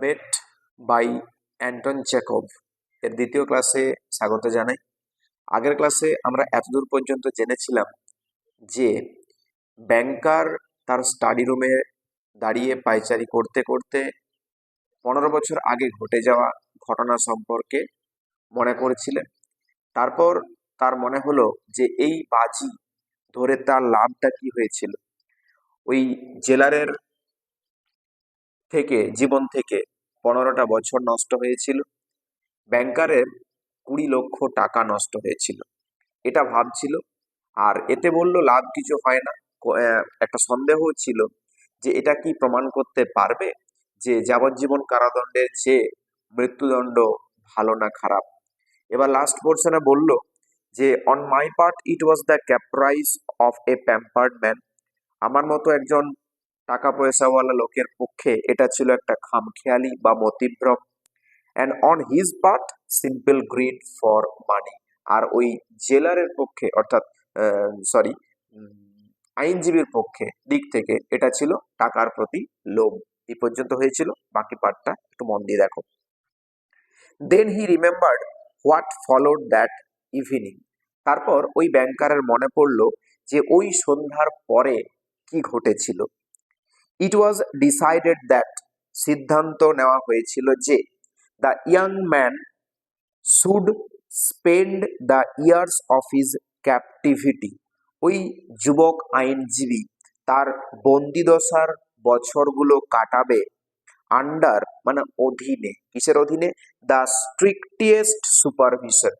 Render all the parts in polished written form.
Mate by Anton Chekhov এর দ্বিতীয় ক্লাসে স্বাগত জানাই। আগের ক্লাসে আমরা এতদূর পর্যন্ত জেনেছিলাম যে ব্যাংকার তার স্টাডি রুমে দাঁড়িয়ে পায়চারি করতে করতে 15 বছর আগে ঘটে যাওয়া ঘটনা সম্পর্কে মনে করেছিলেন। তারপর তার মনে হলো যে এই বাজি ধরে তার লাভটা কি হয়েছিল। ওই জেলারের জীবন থেকে 15টা বছর নষ্ট হয়েছিল, ব্যাংকারের 20 লক্ষ টাকা নষ্ট হয়েছিল, এটা ভাবছিল। আর এতে বলল লাভ কিছু হয় না। একটা সন্দেহ ছিল যে এটা কি প্রমাণ করতে পারবে যে যাবজ্জীবন কারাদণ্ডের চেয়ে মৃত্যুদণ্ড ভালো না খারাপ। এবার লাস্ট পোর্শনে বলল যে on my part it was the caprice of a pampered man. আমার মতো একজন টাকা পয়সাওয়ালা লোকের পক্ষে এটা ছিল একটা খামখেয়ালি বা মতিভ্রম। And on his part simple greed for money. আর ওই জেলারের পক্ষে অর্থাৎ আইনজীবীর পক্ষে দিক থেকে এটা ছিল টাকার প্রতি লোভ। এই পর্যন্ত হয়েছিল, বাকি পার্টটা একটু মন দিয়ে দেখো। Then he remembered what followed that evening. তারপর ওই ব্যাংকারের মনে পড়লো যে ওই সন্ধ্যার পরে কি ঘটেছিল। ইট ওয়াজ ডিসাইডেড দ্যাট, সিদ্ধান্ত নেওয়া হয়েছিল যে the young man should spend the years of his captivity. ওই যুবক আইনজীবী তার বন্দিদশার বছরগুলো কাটাবে আন্ডার মানে অধীনে। কিসের অধীনে? The স্ট্রিক্টিয়েস্ট supervision.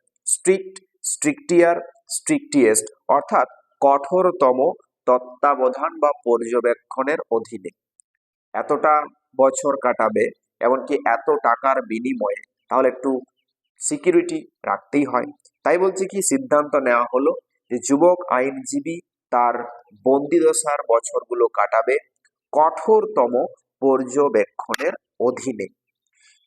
স্ট্রিক্টিয়েস্ট অর্থাৎ কঠোরতম তত্ত্বাবধান বা পর্যবেক্ষণের অধীনে। এতটা বছর কাটাবে, এমনকি এত টাকার বিনিময়ে, তাহলে একটু সিকিউরিটি রাখতেই হয়। তাই বলছে কি সিদ্ধান্ত নেওয়া হলো যে যুবক আইনজীবী তার বন্দিদশার বছরগুলো কাটাবে কঠোরতম পর্যবেক্ষণের অধীনে।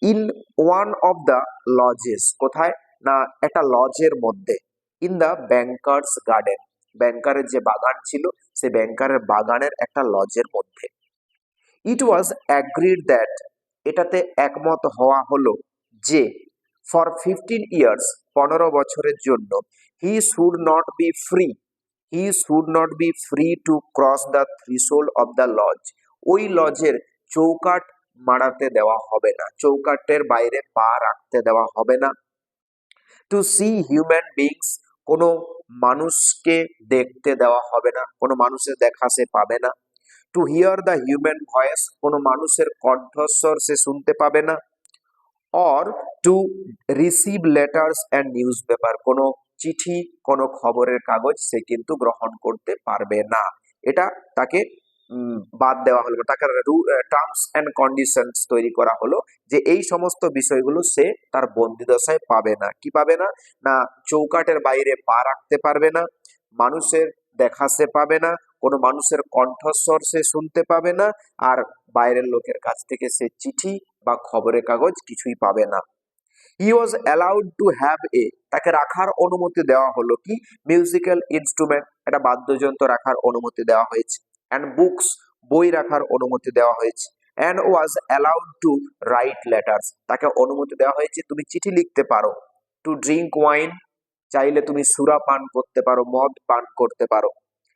ইন ওয়ান অফ দ্য লজেস, কোথায় না একটা লজের মধ্যে। ইন দ্য ব্যাংকার্স গার্ডেন, ব্যাংকারের যে বাগান ছিল সে ব্যাংকারের বাগানের একটা লজের মধ্যে। ইট ওয়াজ অ্যাগ্রিড দ্যাট, এটাতে একমত হওয়া হলো যে ফর 15 ইয়ার্স 15 বছরের জন্য he should not be free to cross the threshold of the lodge. ওই লজের চৌকাঠ মারাতে দেওয়া হবে না, চৌকাঠের বাইরে পা রাখতে দেওয়া হবে না। টু সি হিউম্যান বিংস, কোনো মানুষকে দেখতে দেওয়া হবে না, কোনো মানুষের দেখা সে পাবে না। To hear the human voice, কোনো মানুষের কণ্ঠস্বর সে শুনতে পাবে না। Or to receive letters and newspaper, কোনো চিঠি কোনো খবরের কাগজ সে কিন্তু গ্রহণ করতে পারবে না। এটা তাকে বাদ দেওয়া হলো, তাকে টার্মস অ্যান্ড কন্ডিশনস তৈরি করা হলো যে এই সমস্ত বিষয়গুলো সে তার বন্দিদশায় পাবে না। কি পাবে না? না চৌকাঠের বাইরে পা রাখতে পারবে না, মানুষের দেখা সে পাবে না, কোনো মানুষের কণ্ঠস্বর সে শুনতে পাবে না, আর বাইরের লোকের কাছ থেকে সে চিঠি বা খবরের কাগজ কিছুই পাবে না। হি ওয়াজ অ্যালাউড টু হ্যাভ তাকে রাখার অনুমতি দেওয়া হলো কি মিউজিক্যাল ইনস্ট্রুমেন্ট, একটা বাদ্যযন্ত্র রাখার অনুমতি দেওয়া হয়েছে। অ্যান্ড বুকস, বই রাখার অনুমতি দেওয়া হয়েছে। And was allowed to right letters, তাকে অনুমতি দেওয়া হয়েছে তুমি চিঠি লিখতে পারো। টু ড্রিঙ্ক ওয়াইন, চাইলে তুমি সুরা পান করতে পারো, মদ পান করতে পারো।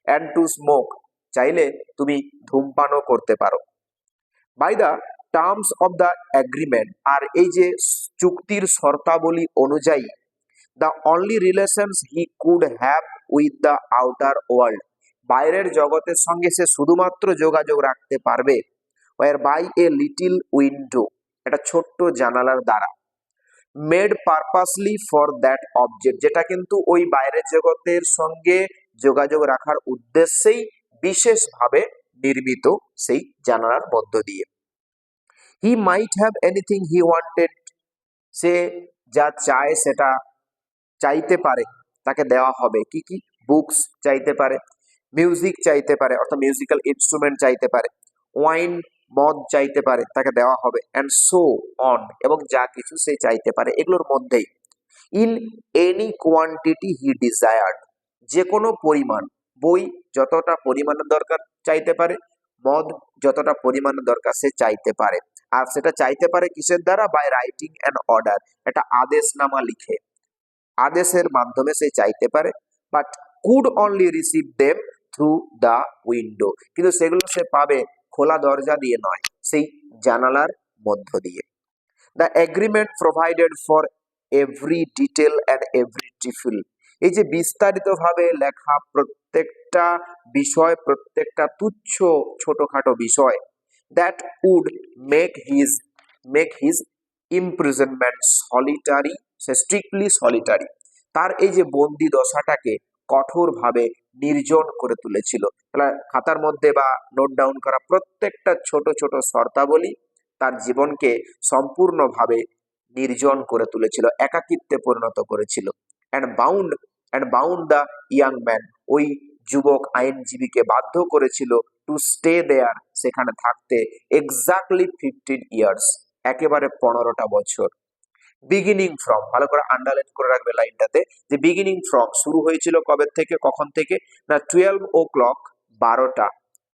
অ্যান্ড টু স্মোক, চাইলে তুমি ধূমপানও করতে পারো। By the terms of the agreement, আর এই যে চুক্তির শর্তাবলী অনুযায়ী, the only relations he could have with the outer world, বাইরের জগতের সঙ্গে সে শুধুমাত্র যোগাযোগ রাখতে পারবে were by a little window, একটা ছোট্ট জানালার দ্বারা। Made purposely for that object, যেটা কিন্তু ওই বাইরের জগতের সঙ্গে যোগাযোগ রাখার উদ্দেশ্যেই বিশেষভাবে নির্মিত সেই জানালার মধ্য দিয়ে। He might have anything he wanted, সে যা চায় সেটা চাইতে পারে, তাকে দেওয়া হবে। কি কি? বুকস চাইতে পারে, মিউজিক চাইতে পারে অর্থাৎ মিউজিক্যাল ইনস্ট্রুমেন্ট চাইতে পারে, ওয়াইন মদ চাইতে পারে, তাকে দেওয়া হবে। অ্যান্ড সো অন, এবং যা কিছু সে চাইতে পারে এগুলোর মধ্যেই। In any quantity he desired, যে কোনো পরিমাণ, বই যতটা পরিমাণের দরকার চাইতে পারে, মদ যতটা পরিমাণের দরকার সে চাইতে পারে। আর সেটা চাইতে পারে কিসের দ্বারা? বাই রাইটিং অ্যান অর্ডার, একটা আদেশনামা লিখে, আদেশের মাধ্যমে সে চাইতে পারে, but could only receive them through the window, কিন্তু সেগুলো সে পাবে খোলা দরজা দিয়ে নয়, সেই জানালার মধ্য দিয়ে। The agreement provided for every detail and every trifle, এই যে বিস্তারিতভাবে লেখা প্রত্যেকটা বিষয়, প্রত্যেকটা তুচ্ছ ছোটখাটো বিষয়, that would make his imprisonment solitary, সে স্ট্রিক্টলি সলিটারি, তার এই যে বন্দি দশাটাকে কঠোরভাবে নির্জন করে তুলেছিল। তাহলে খাতার মধ্যে বা নোট ডাউন করা প্রত্যেকটা ছোট ছোট শর্তাবলী তার জীবনকে সম্পূর্ণভাবে নির্জন করে তুলেছিল, একাকিত্বে পরিণত করেছিল। And bound the young man, ওই যুবক আইনজীবীকে বাধ্য করেছিল টু স্টে দেয়ার, সেখানে থাকতে, এক্স্যাক্টলি 15 ইয়ার্স, একেবারে 15টা বছর। বিগিনিং ফ্রম, ভালো করে আন্ডারলাইন করে রাখবে লাইনটাতে, যে বিগিনিং ফ্রম শুরু হয়েছিল কবে থেকে, কখন থেকে না 12 o'clock, 12টা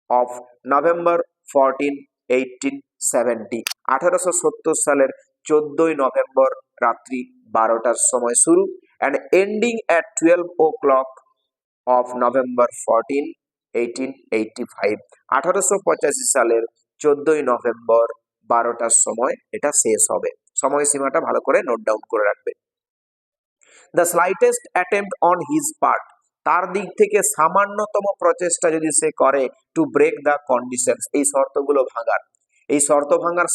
অফ নভেম্বর 14, 1870, 1870 সালের 14ই নভেম্বর রাত্রি 12টার সময় শুরু, and ending at 12 o'clock of November 14, 1885, 1885 সালের 14ই নভেম্বর 12টার সময় এটা শেষ হবে। সময়সীমাটা ভালো করে নোট ডাউন করে রাখবে। The slightest attempt on his part, তার দিক থেকে সামান্যতম প্রচেষ্টা যদি সে করে টু ব্রেক দ্য কন্ডিশনস, এই শর্তগুলো ভাঙার, এই শর্ত ভাঙার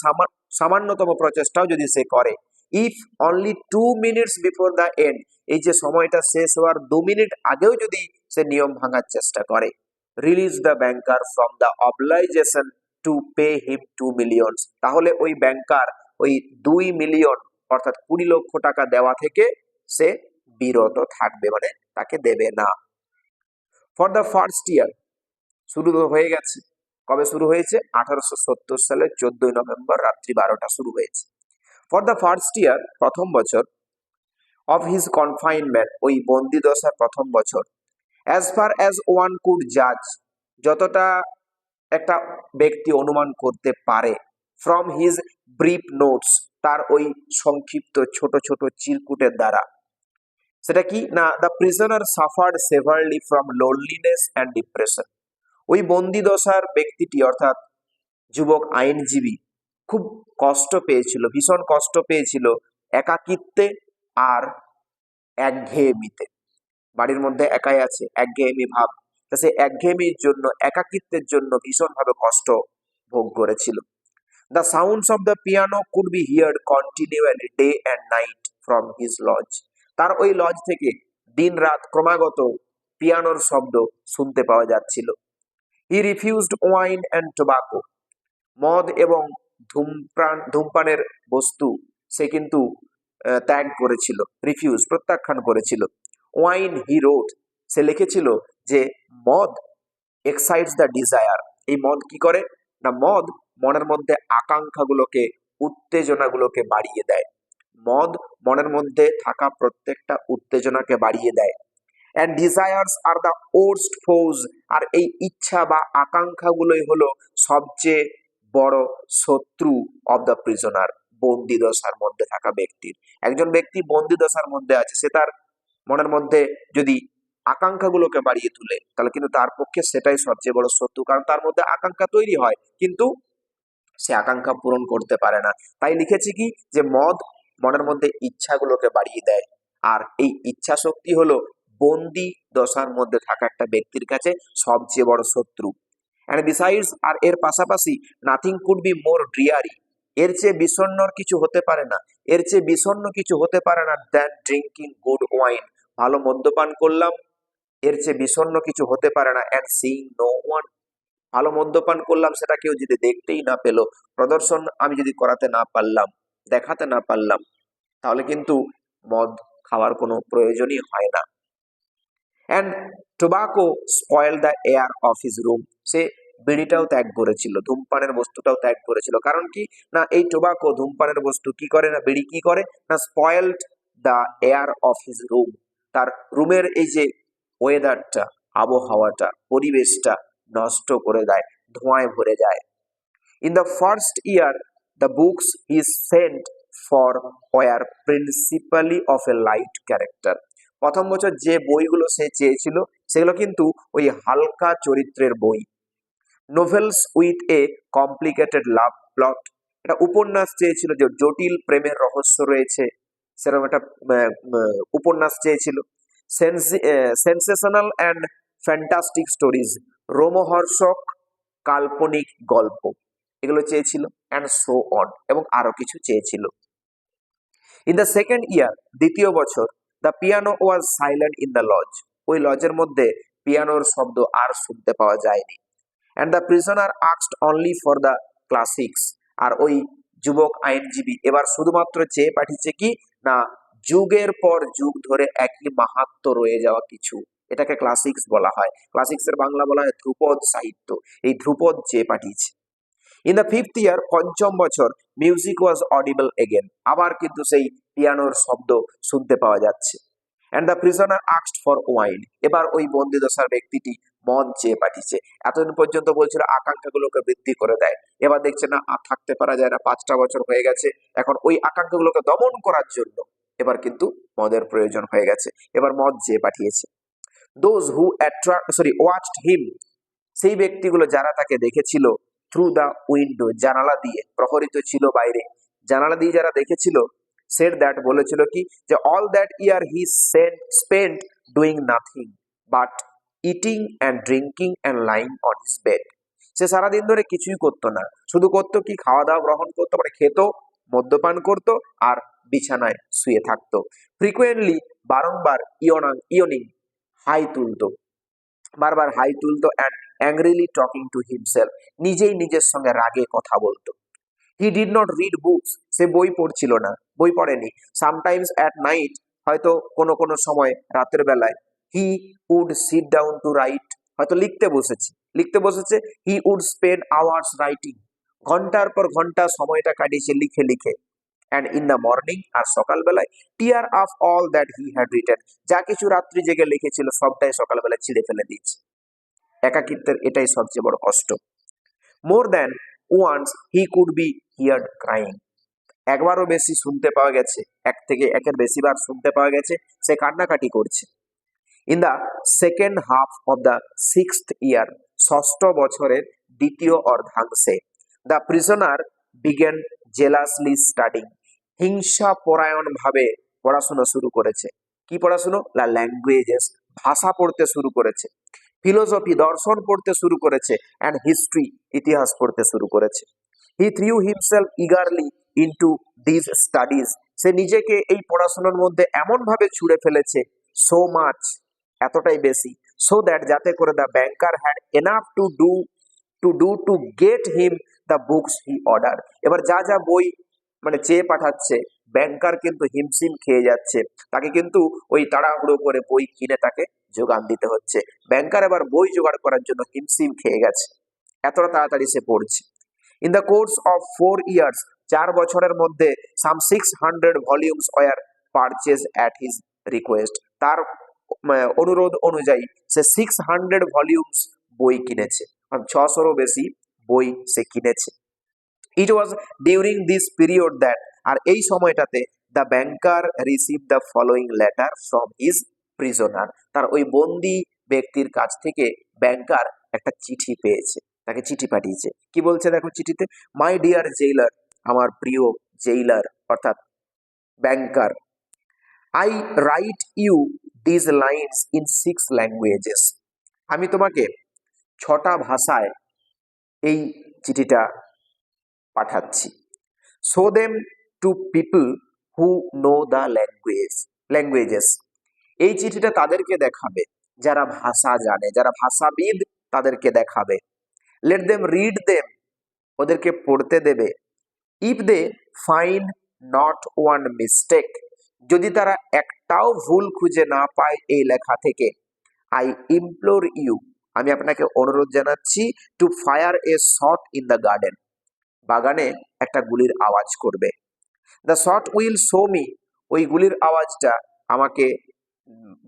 সামান্যতম প্রচেষ্টাও যদি সে করে, if only 2 minutes before the end, এই যে সময়টা শেষ হওয়ার 2 মিনিট আগেও যদি সে নিয়ম ভাঙার চেষ্টা করে, release the banker from the obligation to pay him 2 million, তাহলে ওই ব্যাংকার ওই 2 মিলিয়ন অর্থাৎ 20 লক্ষ টাকা দেওয়া থেকে সে বিরত থাকবে, মানে তাকে দেবে না। ফর দ্য ফার্স্ট ইয়ার, শুরু হয়ে গেছে, কবে শুরু হয়েছে? 1870 সালের 14ই নভেম্বর রাত্রি 12টা শুরু হয়েছে। ফর দ্য ফার্স্ট ইয়ার, প্রথম বছর, অফ হিজ কনফাইনমেন্ট, ওই বন্দি দশার প্রথম বছর, as far as one could জাজ, যতটা একটা ব্যক্তি অনুমান করতে পারে, ফ্রম হিজ ব্রিফ নোটস, তার ওই সংক্ষিপ্ত ছোট ছোট চিরকুটের দ্বারা, সেটা কি না, the prisoner suffered সেভারলি from loneliness and depression, ওই বন্দি দশার ব্যক্তিটি অর্থাৎ যুবক আইনজীবী খুব কষ্ট পেয়েছিল, ভীষণ কষ্ট পেয়েছিল একাকিত্বে আর একঘেয়েমিতে, বাড়ির মধ্যে একাই আছে, একঘেয়েমি ভাব, তা সে একঘেয়েমির জন্য, একাকিত্বের জন্য ভীষণভাবে কষ্ট ভোগ করেছিল। The sounds of the piano could be heard continually day and night from his lodge, তার ওই লজ থেকে দিন রাত ক্রমাগত পিয়ানোর শব্দ শুনতে পাওয়া যাচ্ছিল। He refused wine and tobacco, মদ এবং ধূমপানের বস্তু সে কিন্তু ত্যাগ করেছিল, রিফিউজ প্রত্যাখ্যান করেছিল। ওয়াইন, হি রোট, সে লিখেছিল যে মদ এক্সাইটস দ্য ডিজায়ার, এই মদ কি করে না, মদ মনের মধ্যে আকাঙ্ক্ষাগুলোকে, উত্তেজনাগুলোকে বাড়িয়ে দেয়, মদ মনের মধ্যে থাকা প্রত্যেকটা উত্তেজনাকে বাড়িয়ে দেয়। And desires are the worst foes, আর এই ইচ্ছা বা আকাঙ্ক্ষাগুলোই হলো সবচেয়ে বড় শত্রু অব দ্য প্রিজনার, বন্দি দশার মধ্যে থাকা ব্যক্তির। একজন ব্যক্তি বন্দি দশার মধ্যে আছে, সে তার মনের মধ্যে যদি আকাঙ্ক্ষাগুলোকে বাড়িয়ে তুলে, তাহলে কিন্তু তার পক্ষে সেটাই সবচেয়ে বড় শত্রু, কারণ তার মধ্যে আকাঙ্ক্ষা তৈরি হয় কিন্তু সে আকাঙ্ক্ষা পূরণ করতে পারে না। তাই লিখেছি কি, যে মদ মনের মধ্যে ইচ্ছাগুলোকে বাড়িয়ে দেয়, আর এই ইচ্ছা শক্তি হলো বন্দি দশার মধ্যে থাকা একটা ব্যক্তির কাছে সবচেয়ে বড় শত্রু। অ্যান্ড বিসাইডস, আর এর পাশাপাশি, নাথিং কুড বি মোর ড্রিয়ারি, এর চেয়ে বিষণ্ণর কিছু হতে পারে না, এর চেয়ে বিষণ্ণ কিছু হতে পারে না, দ্যান ড্রিঙ্কিং গুড ওয়াইন, ভালো মদ্যপান করলাম, এর চেয়ে বিষণ্ণ কিছু হতে পারে না, অ্যান্ড সিইং নো ওয়ান, ভালো মদ্যপান করলাম, সেটা কেউ যদি দেখতেই না পেলো, প্রদর্শন আমি যদি করাতে না পারলাম, দেখাতে না পারলাম, তাহলে কিন্তু মদ খাওয়ার কোনো প্রয়োজনই হয় না। And tobacco spoil the air of his room, সে বিড়িটাও ত্যাগ করেছিল, ধূমপানের বস্তুটাও ত্যাগ করেছিল। কারণ কি না, এই টোবাকো ধূমপানের বস্তু কি করে না, বিড়ি কি করে না, spoiled the air of his room, তার রুমের এই যে ওয়েদারটা, আবহাওয়াটা, পরিবেশটা নষ্ট করে দেয়, ধোঁয়ায় ভরে যায়। In the first year The books he sent for were principally of a light character. প্রথম বছর যে বইগুলো সে চেয়েছিল সেগুলো কিন্তু ওই হালকা চরিত্রের বই। Novels with a complicated love plot, এটা উপন্যাস চেয়েছিল যে জটিল প্রেমের রহস্য রয়েছে, সেরকম একটা উপন্যাস চেয়েছিল। সেন্সেশনাল অ্যান্ড ফ্যান্টাস্টিক স্টোরিজ, রোমহর্ষক কাল্পনিক গল্প, এগুলো চেয়েছিল, অ্যান্ড সো অন, এবং আরো কিছু চেয়েছিল। ইন দ্য সেকেন্ড ইয়ার, দ্বিতীয় বছর, the piano was silent in the lodge, ওই লজের মধ্যে পিয়ানোর শব্দ আর শুনতে পাওয়া যায়নি। And the prisoner asked only for the classics, আর ওই যুবক আইনজীবী এবার শুধুমাত্র চেয়ে পাঠিয়েছে কি না, যুগের পর যুগ ধরে একই মাহাত্ম্য রয়ে যাওয়া কিছু, এটাকে ক্লাসিক্স বলা হয়। ক্লাসিক্সের বাংলা বলা হয় ধ্রুপদ সাহিত্য, এই ধ্রুপদ চেয়ে পাঠিয়েছে। ইন দ্য ফিফথ ইয়ার, পঞ্চম বছর, মিউজিক ওয়াজ অডিবল এগেন, আবার কিন্তু সেই পিয়ানোর শব্দ শুনতে পাওয়া যাচ্ছে। And the prisoner asked for wine, এবার ওই বন্দিদশার ব্যক্তিটি মদ চেয়ে পাঠিয়েছে। এতদিন পর্যন্ত বলছিল আকাঙ্ক্ষাগুলোকে বৃদ্ধি করে দেয়, এবার দেখছে না আর থাকতে পারা যায় না, 5টা বছর হয়ে গেছে, এখন ওই আকাঙ্ক্ষাগুলোকে দমন করার জন্য এবার কিন্তু মদের প্রয়োজন হয়ে গেছে, এবার মদ চেয়ে পাঠিয়েছে। দোজ হু ওয়াচড হিম, সেই ব্যক্তিগুলো যারা তাকে দেখেছিল, থ্রু দ্য উইন্ডো, জানালা দিয়ে, প্রহরিত ছিল বাইরে, জানালা দিয়ে যারা দেখেছিল, সেড দ্যাট, বলেছিল কি যে all that year he spent doing nothing but eating and drinking and lying on his bed, সে সারাদিন ধরে কিছুই করতো না, শুধু করতো কি, খাওয়া দাওয়া গ্রহণ করতো, মানে খেত, মদ্যপান করতো আর বিছানায় শুয়ে থাকতো। ফ্রিকুয়েন্টলি, বারংবার ইয়নিং, হাই তুলতো, বারবার হাই তুলতো, and angrily talking to himself, নিজেই নিজের সঙ্গে রাগে কথা বলতো। He did not read books, সে বই পড়ছিল না, বই পড়েনি। সামটাইমস অ্যাট নাইট, হয়তো কোনো কোনো সময় রাতের বেলায়, he would sit down to write, হয়তো লিখতে বসেছে। He would spend hours writing, ঘন্টার পর ঘন্টা সময়টা কাটিয়েছে লিখে লিখে। অ্যান্ড ইন দ্য মর্নিং, আর সকালবেলায়, tear up all that he had written, যা কিছু রাত্রি জেগে লিখেছিল সবটাই সকালবেলায় ছিঁড়ে ফেলে দিয়েছে। একাকিত্বের এটাই সবচেয়ে বড় কষ্ট। More than once he could be heard crying, একবারও বেশি শুনতে পাওয়া গেছে, একের বেশিবার শুনতে পাওয়া গেছে সে কান্নাকাটি করছে। In the second half of the sixth ইয়ার, ষষ্ঠ বছরের দ্বিতীয় অর্ধাংশে, দ্য প্রিজনার বিগেন জেলাসলি স্টাডিং, হিংসা পরায়ণ ভাবে পড়াশোনা শুরু করেছে। কি পড়াশুনো? ল্যাঙ্গুয়েজেস, ভাষা পড়তে শুরু করেছে। ফিলোসফি, দর্শন পড়তে শুরু করেছে। অ্যান্ড হিস্ট্রি, ইতিহাস পড়তে শুরু করেছে। He threw himself eagerly into this studies, সে নিজেকে এই পড়াশোনার মধ্যে এমন ভাবে ছুঁড়ে ফেলেছে, সো মাচ, এতটাই বেশি, সো দ্যাট, যাতে করে the banker had enough to get him the books he order, এবার যা যা বই মানে চেয়ে পাঠাচ্ছে, ব্যাংকার কিন্তু হিমশিম খেয়ে যাচ্ছে, তাকে কিন্তু ওই তাড়াহুড়ো করে বই কিনে তাকে যোগান দিতে হচ্ছে। ব্যাংকার এবার বই জোগাড় করার জন্য হিমশিম খেয়ে গেছে, এতটা তাড়াতাড়ি সে পড়ছে। In the course of 4 years, 4 বছরের মধ্যে, some 600 volumes were purchased at his request, তার অনুরোধ অনুযায়ী সে 600 ভলিউমস বই কিনেছে, 600রও বেশি বই সে কিনেছে। ইট ওয়াজ ডিউরিং দিস পিরিয়ড দ্যাট, আর এই সময়টাতে, the banker receive the following letter from his prisoner, তার ওই বন্দি ব্যক্তির কাছ থেকে ব্যাংকার একটা চিঠি পেয়েছে, তাকে চিঠি পাঠিয়েছে। কি বলছে দেখো চিঠিতে? মাই ডিয়ার জেইলার, আমার প্রিয় জেইলার অর্থাৎ banker, I write you this lines in 6 languages, আমি তোমাকে 6টা ভাষায় এই চিঠিটা পাঠাচ্ছি। Show them to people who know the languages, এই চিঠিটা তাদেরকে দেখাবে যারা ভাষা জানে, যারা ভাষাবিদ, তাদেরকে দেখাবে। লেট দেম রিড দেম, ওদেরকে পড়তে দেবে। If they find not one mistake, যদি তারা একটাও ভুল খুঁজে না পায় এই লেখা থেকে, আই ইমপ্লোর ইউ, আমি আপনাকে অনুরোধ জানাচ্ছি, to fire a shot in the garden, বাগানে একটা গুলির আওয়াজ করবে। The shot will show me, ওই গুলির আওয়াজটা আমাকে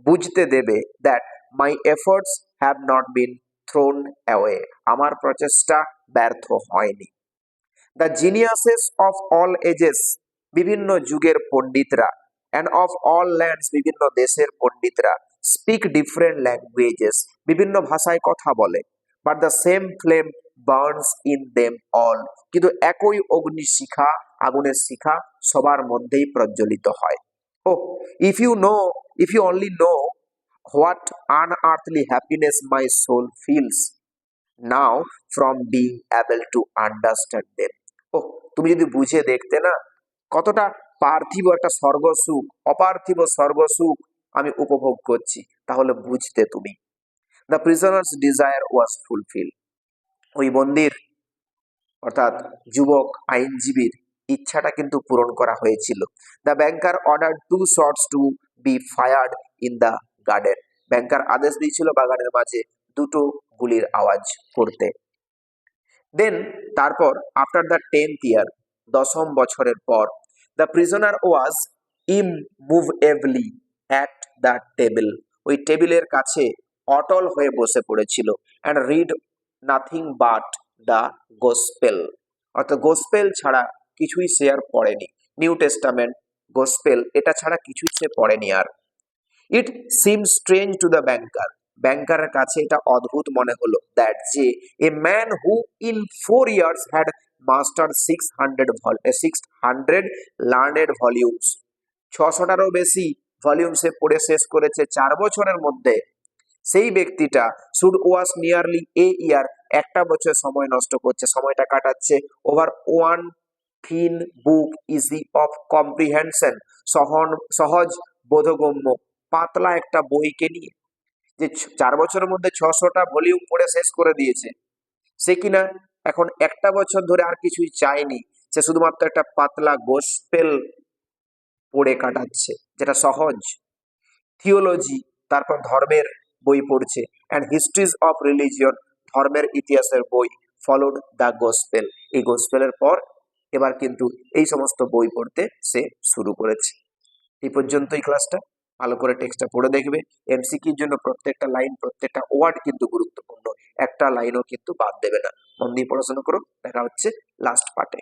বুঝতে দেবে, that my efforts have not been thrown away, আমার প্রচেষ্টা ব্যর্থ হয়নি। The geniuses of all ages, বিভিন্ন যুগের পণ্ডিতরা, অ্যান্ড অফ অল ল্যান্ডস, বিভিন্ন দেশের পণ্ডিতরা, স্পিক ডিফারেন্ট ল্যাঙ্গুয়েজেস, বিভিন্ন ভাষায় কথা বলে, but the same flame burns in them all, কিন্তু একই অগ্নিশিখা, আগুনের শিখা সবার মধ্যেই প্রজ্বলিত হয়। Oh if you know, if you only know what unearthly happiness my soul feels now from being able to understand them. ও তুমি যদি বুঝে দেখতে না, কতটা পার্থিব একটা স্বর্গসুখ, অপার্থিব স্বর্গসুখ আমি উপভোগ করছি, তাহলে বুঝতে তুমি। The prisoners desire was fulfil, ওই বন্দির অর্থাৎ যুবক আইনজীবীর ইচ্ছাটা কিন্তু পূরণ করা হয়েছিল। The banker order two shots to be fired in the garden, banker আদেশ দিয়েছিল বাগানের মাঝে দুটো গুলির আওয়াজ করতে। দেন তারপর আফটার দ্য 10th ইয়ার, 10ম বছরের পর, the prisoner was immovably at the table, ওই টেবিলের কাছে অটল হয়ে বসে পড়েছিল। And read nothing but the gospel, অর্থাৎ গোস্পেল ছাড়া কিছুই সে আর পড়েনি, নিউ টেস্টামেন্ট, গোস্পেল, এটা ছাড়া কিছুই সে পড়েনি আর। It seem strange to the banker, ব্যাংকারের কাছে এটা অদ্ভুত মনে হলো, দ্যাট যে a man who in 4 years had master 600 learned volumes, 600টারও বেশি ভলিউম সে পড়ে শেষ করেছে 4 বছরের মধ্যে, সেই ব্যক্তিটা শুড ওয়াজ নিয়ারলি এ ইয়ার, একটা বছর সময় নষ্ট করছে, সময়টা কাটাচ্ছে over one thin book easy of comprehension, সহজ বোধগম্য পাতলা একটা বইকে নিয়ে, যে 4 বছরের মধ্যে 600টা ভলিউম পড়ে শেষ করে দিয়েছে, সে কিনা এখন একটা বছর ধরে আর কিছুই চায়নি, সে শুধুমাত্র একটা পাতলা গোস্পেল পড়ে কাটাচ্ছে, যেটা সহজ। থিওলজি, তারপর ধর্মের বই পড়ছে, অ্যান্ড হিস্ট্রিজ অফ রিলিজিয়ন, ধর্মের ইতিহাসের বই, ফলোড দ্য গোস্পেল, এই গোস্পেলের পর এবার কিন্তু এই সমস্ত বই পড়তে সে শুরু করেছে। এই পর্যন্তই ক্লাসটা, ভালো করে টেক্সটটা পড়ে দেখবে। এমসিকিউর জন্য প্রত্যেকটা লাইন, প্রত্যেকটা ওয়ার্ড কিন্তু গুরুত্বপূর্ণ, একটা লাইনও কিন্তু বাদ দেবে না। মন দিয়ে পড়াশোনা করো, দেখা হচ্ছে লাস্ট পার্টে।